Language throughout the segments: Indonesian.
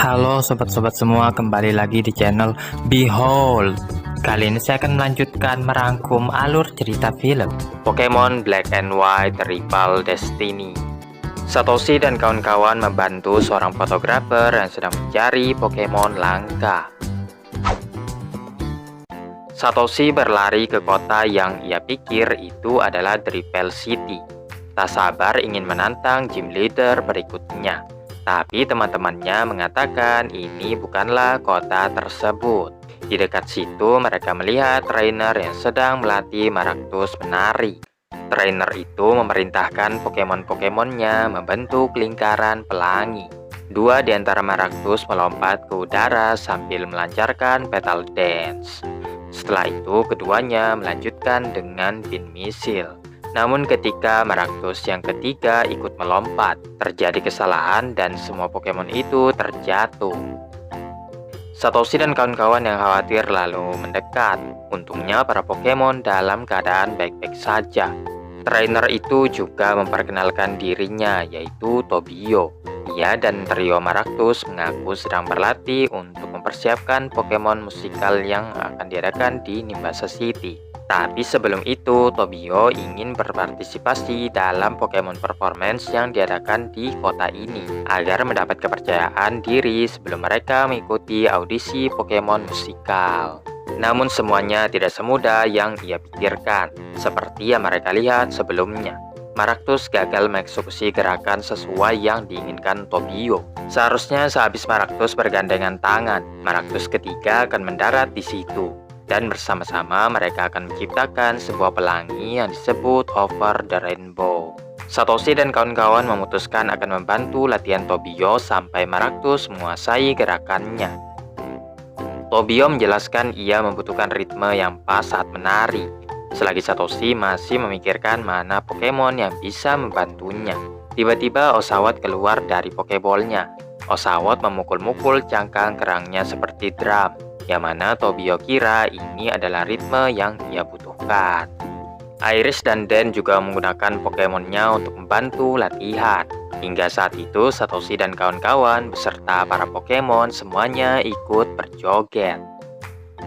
Halo sobat-sobat semua, kembali lagi di channel Behold. Kali ini saya akan melanjutkan merangkum alur cerita film Pokemon Black and White Rival Destiny. Satoshi dan kawan-kawan membantu seorang fotografer yang sedang mencari Pokemon langka. Satoshi berlari ke kota yang ia pikir itu adalah Drifbel City. Tak sabar ingin menantang gym leader berikutnya. Tapi teman-temannya mengatakan ini bukanlah kota tersebut. Di dekat situ mereka melihat trainer yang sedang melatih Maractus menari. Trainer itu memerintahkan Pokemon-Pokemonnya membentuk lingkaran pelangi. Dua di antara Maractus melompat ke udara sambil melancarkan petal dance. Setelah itu keduanya melanjutkan dengan pin misil. Namun ketika Maractus yang ketiga ikut melompat, terjadi kesalahan dan semua Pokemon itu terjatuh. Satoshi dan kawan-kawan yang khawatir lalu mendekat. Untungnya para Pokemon dalam keadaan baik-baik saja. Trainer itu juga memperkenalkan dirinya, yaitu Tobio. Ia dan trio Maractus mengaku sedang berlatih untuk mempersiapkan Pokemon musikal yang akan diadakan di Nimbasa City. Tapi sebelum itu, Tobio ingin berpartisipasi dalam Pokemon Performance yang diadakan di kota ini agar mendapat kepercayaan diri sebelum mereka mengikuti audisi Pokemon musikal. Namun semuanya tidak semudah yang ia pikirkan, seperti yang mereka lihat sebelumnya. Maractus gagal mengeksekusi gerakan sesuai yang diinginkan Tobio. Seharusnya sehabis Maractus bergandengan tangan, Maractus ketiga akan mendarat di situ. Dan bersama-sama mereka akan menciptakan sebuah pelangi yang disebut Over the Rainbow. Satoshi dan kawan-kawan memutuskan akan membantu latihan Tobio sampai Maractus menguasai gerakannya. Tobio menjelaskan ia membutuhkan ritme yang pas saat menari. Selagi Satoshi masih memikirkan mana Pokemon yang bisa membantunya. Tiba-tiba Oshawott keluar dari Pokeball-nya. Oshawott memukul-mukul cangkang kerangnya seperti drum, yang mana Tobio kira ini adalah ritme yang ia butuhkan. Iris dan Dan juga menggunakan Pokemonnya untuk membantu latihan. Hingga saat itu Satoshi dan kawan-kawan beserta para Pokemon semuanya ikut berjoget.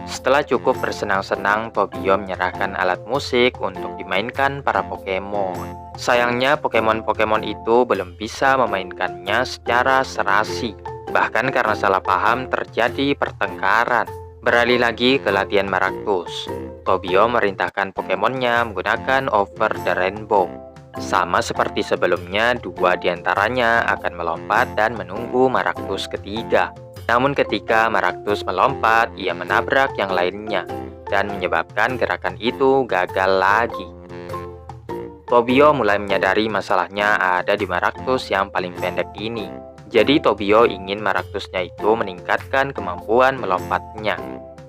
Setelah cukup bersenang-senang, Tobio menyerahkan alat musik untuk dimainkan para Pokemon. Sayangnya Pokemon-Pokemon itu belum bisa memainkannya secara serasi. Bahkan karena salah paham terjadi pertengkaran. Beralih lagi ke latihan Maractus. Tobio merintahkan Pokemonnya menggunakan Over the Rainbow. Sama seperti sebelumnya, dua diantaranya akan melompat dan menunggu Maractus ketiga. Namun ketika Maractus melompat, ia menabrak yang lainnya dan menyebabkan gerakan itu gagal lagi. Tobio mulai menyadari masalahnya ada di Maractus yang paling pendek ini. Jadi Tobio ingin Maractusnya itu meningkatkan kemampuan melompatnya.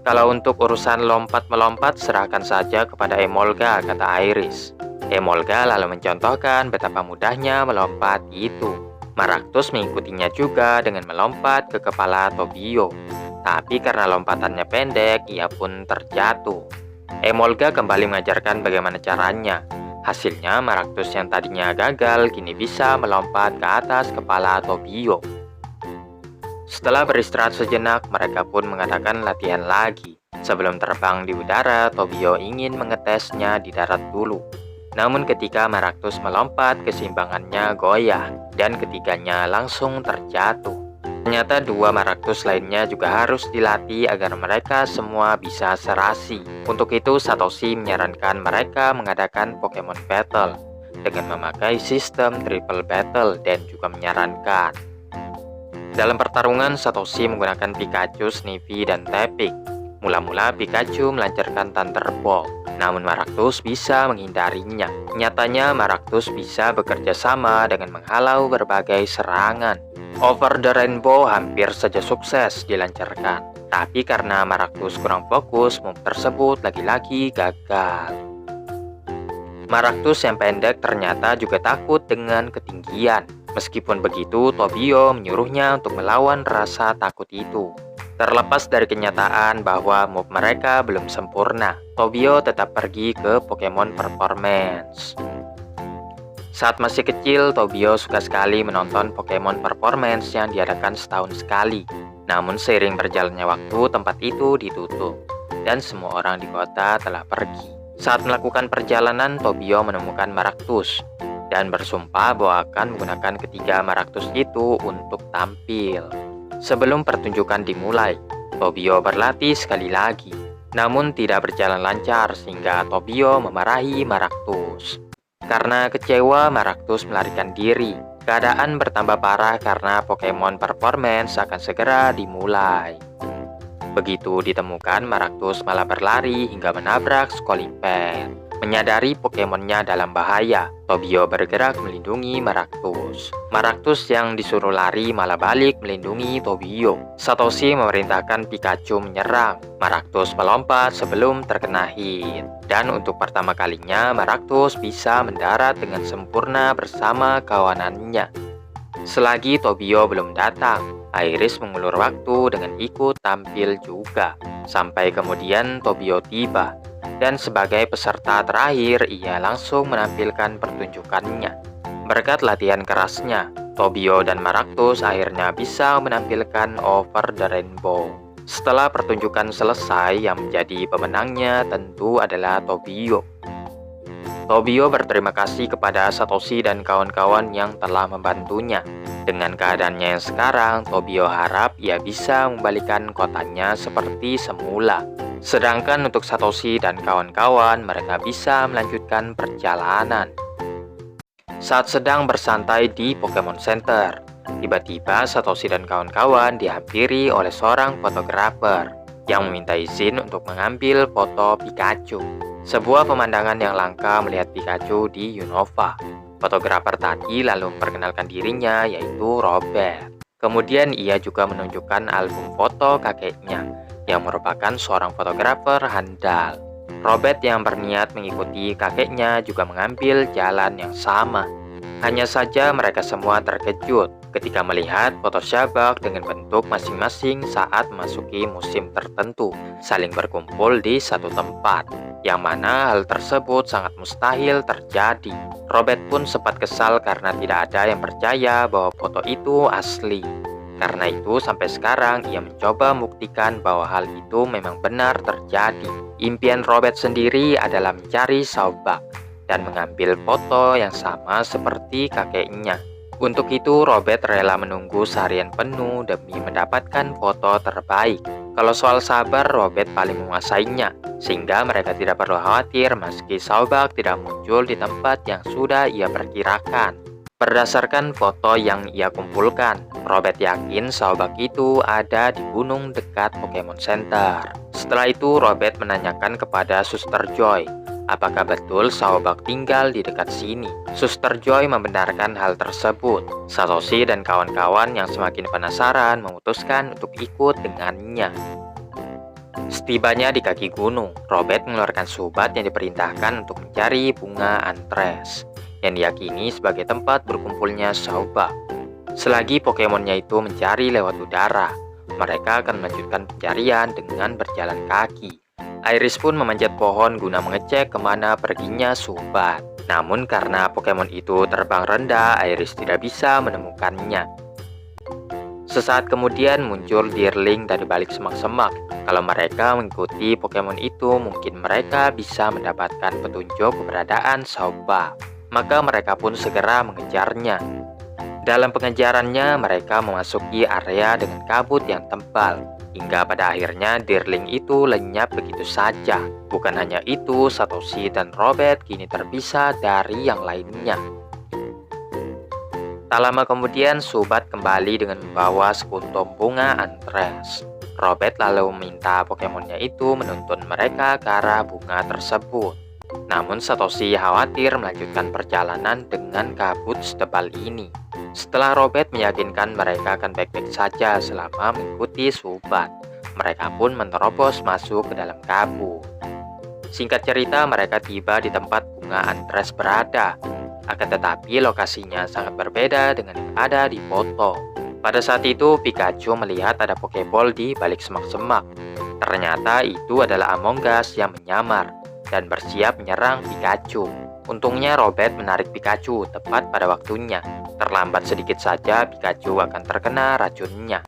Kalau untuk urusan lompat-melompat serahkan saja kepada Emolga, kata Iris. Emolga lalu mencontohkan betapa mudahnya melompat itu. Maractus mengikutinya juga dengan melompat ke kepala Tobio. Tapi karena lompatannya pendek, ia pun terjatuh. Emolga kembali mengajarkan bagaimana caranya. Hasilnya Maractus yang tadinya gagal kini bisa melompat ke atas kepala Tobio. Setelah beristirahat sejenak, mereka pun mengadakan latihan lagi. Sebelum terbang di udara, Tobio ingin mengetesnya di darat dulu. Namun ketika Maractus melompat, keseimbangannya goyah dan ketiganya langsung terjatuh. Ternyata dua Maractus lainnya juga harus dilatih agar mereka semua bisa serasi. Untuk itu Satoshi menyarankan mereka mengadakan Pokemon Battle dengan memakai sistem Triple Battle dan juga menyarankan dalam pertarungan Satoshi menggunakan Pikachu, Snivy, dan Tepig. Mula-mula Pikachu melancarkan Thunderbolt, namun Maractus bisa menghindarinya. Nyatanya Maractus bisa bekerja sama dengan menghalau berbagai serangan. Over the Rainbow hampir saja sukses dilancarkan, tapi karena Maractus kurang fokus, move tersebut lagi-lagi gagal. Maractus yang pendek ternyata juga takut dengan ketinggian. Meskipun begitu, Tobio menyuruhnya untuk melawan rasa takut itu. Terlepas dari kenyataan bahwa move mereka belum sempurna, Tobio tetap pergi ke Pokemon Performance. Saat masih kecil, Tobio suka sekali menonton Pokemon Performance yang diadakan setahun sekali. Namun seiring berjalannya waktu, tempat itu ditutup dan semua orang di kota telah pergi. Saat melakukan perjalanan, Tobio menemukan Maractus dan bersumpah bahwa akan menggunakan ketiga Maractus itu untuk tampil. Sebelum pertunjukan dimulai, Tobio berlatih sekali lagi. Namun tidak berjalan lancar sehingga Tobio memarahi Maractus. Karena kecewa, Maractus melarikan diri. Keadaan bertambah parah karena Pokemon Performance akan segera dimulai. Begitu ditemukan, Maractus malah berlari hingga menabrak Scolipede. Menyadari Pokemonnya dalam bahaya, Tobio bergerak melindungi Maractus. Maractus yang disuruh lari malah balik melindungi Tobio. Satoshi memerintahkan Pikachu menyerang. Maractus melompat sebelum terkena hit. Dan untuk pertama kalinya, Maractus bisa mendarat dengan sempurna bersama kawanannya. Selagi Tobio belum datang, Iris mengulur waktu dengan ikut tampil juga. Sampai kemudian Tobio tiba. Dan sebagai peserta terakhir, ia langsung menampilkan pertunjukannya. Berkat latihan kerasnya, Tobio dan Maractus akhirnya bisa menampilkan Over the Rainbow. Setelah pertunjukan selesai, yang menjadi pemenangnya tentu adalah Tobio. Tobio berterima kasih kepada Satoshi dan kawan-kawan yang telah membantunya. Dengan keadaannya yang sekarang, Tobio harap ia bisa membalikan kotanya seperti semula. Sedangkan untuk Satoshi dan kawan-kawan, mereka bisa melanjutkan perjalanan. Saat sedang bersantai di Pokemon Center, tiba-tiba Satoshi dan kawan-kawan dihampiri oleh seorang fotografer yang meminta izin untuk mengambil foto Pikachu. Sebuah pemandangan yang langka melihat Pikachu di Unova. Fotografer tadi lalu memperkenalkan dirinya, yaitu Robert. Kemudian ia juga menunjukkan album foto kakeknya, yang merupakan seorang fotografer handal. Robert yang berniat mengikuti kakeknya juga mengambil jalan yang sama. Hanya saja mereka semua terkejut ketika melihat foto Sabak dengan bentuk masing-masing saat memasuki musim tertentu saling berkumpul di satu tempat, yang mana hal tersebut sangat mustahil terjadi. Robert pun sempat kesal karena tidak ada yang percaya bahwa foto itu asli. Karena itu sampai sekarang ia mencoba membuktikan bahwa hal itu memang benar terjadi. Impian Robert sendiri adalah mencari Sabak dan mengambil foto yang sama seperti kakeknya. Untuk itu Robert rela menunggu seharian penuh demi mendapatkan foto terbaik. Kalau soal sabar, Robert paling menguasainya, sehingga mereka tidak perlu khawatir meski Sabak tidak muncul di tempat yang sudah ia perkirakan. Berdasarkan foto yang ia kumpulkan, Robert yakin Sabak itu ada di gunung dekat Pokemon Center. Setelah itu, Robert menanyakan kepada Suster Joy, apakah betul Sabak tinggal di dekat sini. Suster Joy membenarkan hal tersebut. Satoshi dan kawan-kawan yang semakin penasaran memutuskan untuk ikut dengannya. Setibanya di kaki gunung, Robert mengeluarkan subat yang diperintahkan untuk mencari bunga antres yang diyakini sebagai tempat berkumpulnya Sabak. Selagi Pokemonnya itu mencari lewat udara, mereka akan melanjutkan pencarian dengan berjalan kaki. Iris pun memanjat pohon guna mengecek kemana perginya Subat. Namun karena Pokemon itu terbang rendah, Iris tidak bisa menemukannya. Sesaat kemudian muncul Deerling dari balik semak-semak. Kalau mereka mengikuti Pokemon itu, mungkin mereka bisa mendapatkan petunjuk keberadaan Sabak. Maka mereka pun segera mengejarnya. Dalam pengejarannya, mereka memasuki area dengan kabut yang tebal. Hingga pada akhirnya Deerling itu lenyap begitu saja. Bukan hanya itu, Satoshi dan Robert kini terpisah dari yang lainnya. Tak lama kemudian, Subat kembali dengan membawa sekuntum bunga antres. Robert lalu meminta Pokemonnya itu menuntun mereka ke arah bunga tersebut. Namun Satoshi khawatir melanjutkan perjalanan dengan kabut setebal ini. Setelah Robert meyakinkan mereka akan baik-baik saja selama mengikuti Subat, mereka pun menerobos masuk ke dalam kabut. Singkat cerita, mereka tiba di tempat bunga antres berada. Akan tetapi lokasinya sangat berbeda dengan yang ada di foto. Pada saat itu Pikachu melihat ada Pokeball di balik semak-semak. Ternyata itu adalah Among Us yang menyamar dan bersiap menyerang Pikachu. Untungnya Robert menarik Pikachu tepat pada waktunya. Terlambat sedikit saja Pikachu akan terkena racunnya.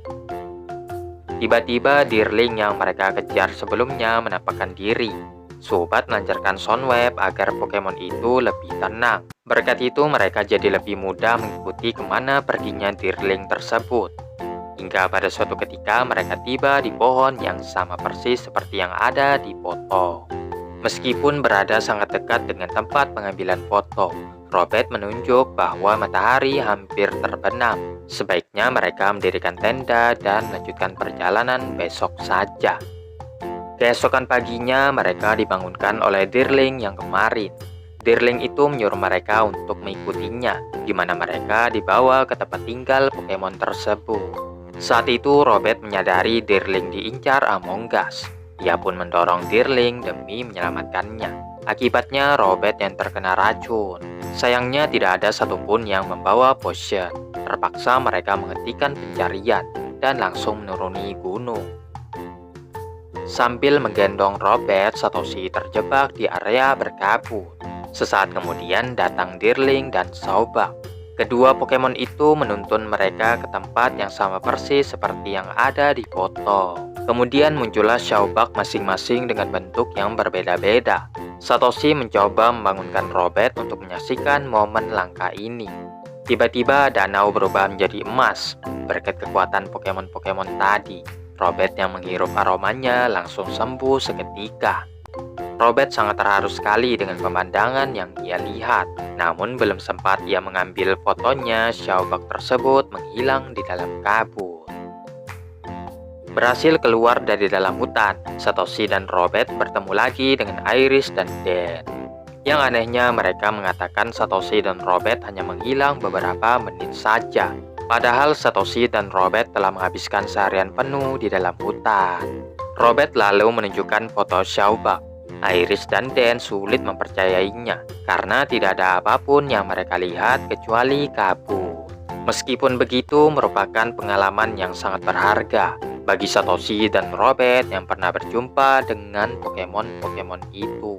Tiba-tiba Deerling yang mereka kejar sebelumnya menampakkan diri. Sobat melancarkan Soundwave agar Pokemon itu lebih tenang. Berkat itu mereka jadi lebih mudah mengikuti kemana perginya Deerling tersebut. Hingga pada suatu ketika mereka tiba di pohon yang sama persis seperti yang ada di foto. Meskipun berada sangat dekat dengan tempat pengambilan foto, Robert menunjuk bahwa matahari hampir terbenam. Sebaiknya mereka mendirikan tenda dan melanjutkan perjalanan besok saja. Keesokan paginya mereka dibangunkan oleh Deerling yang kemarin. Deerling itu menyuruh mereka untuk mengikutinya, di mana mereka dibawa ke tempat tinggal Pokemon tersebut. Saat itu Robert menyadari Deerling diincar Among Us. Ia pun mendorong Deerling demi menyelamatkannya. Akibatnya Robert yang terkena racun. Sayangnya tidak ada satupun yang membawa potion. Terpaksa mereka menghentikan pencarian dan langsung menuruni gunung. Sambil menggendong Robert, Satoshi terjebak di area berkabut. Sesaat kemudian datang Deerling dan Saubak. Kedua Pokemon itu menuntun mereka ke tempat yang sama persis seperti yang ada di foto. Kemudian muncullah Saubak masing-masing dengan bentuk yang berbeda-beda. Satoshi mencoba membangunkan Robert untuk menyaksikan momen langka ini. Tiba-tiba danau berubah menjadi emas berkat kekuatan Pokemon-Pokemon tadi. Robert yang menghirup aromanya langsung sembuh seketika. Robert sangat terharu sekali dengan pemandangan yang ia lihat. Namun belum sempat ia mengambil fotonya, Saubak tersebut menghilang di dalam kabut. Berhasil keluar dari dalam hutan, Satoshi dan Robert bertemu lagi dengan Iris dan Dan. Yang anehnya mereka mengatakan Satoshi dan Robert hanya menghilang beberapa menit saja. Padahal Satoshi dan Robert telah menghabiskan seharian penuh di dalam hutan. Robert lalu menunjukkan foto Saubak. Iris dan Dan sulit mempercayainya karena tidak ada apapun yang mereka lihat kecuali kabut. Meskipun begitu merupakan pengalaman yang sangat berharga bagi Satoshi dan Robert yang pernah berjumpa dengan Pokemon-Pokemon itu.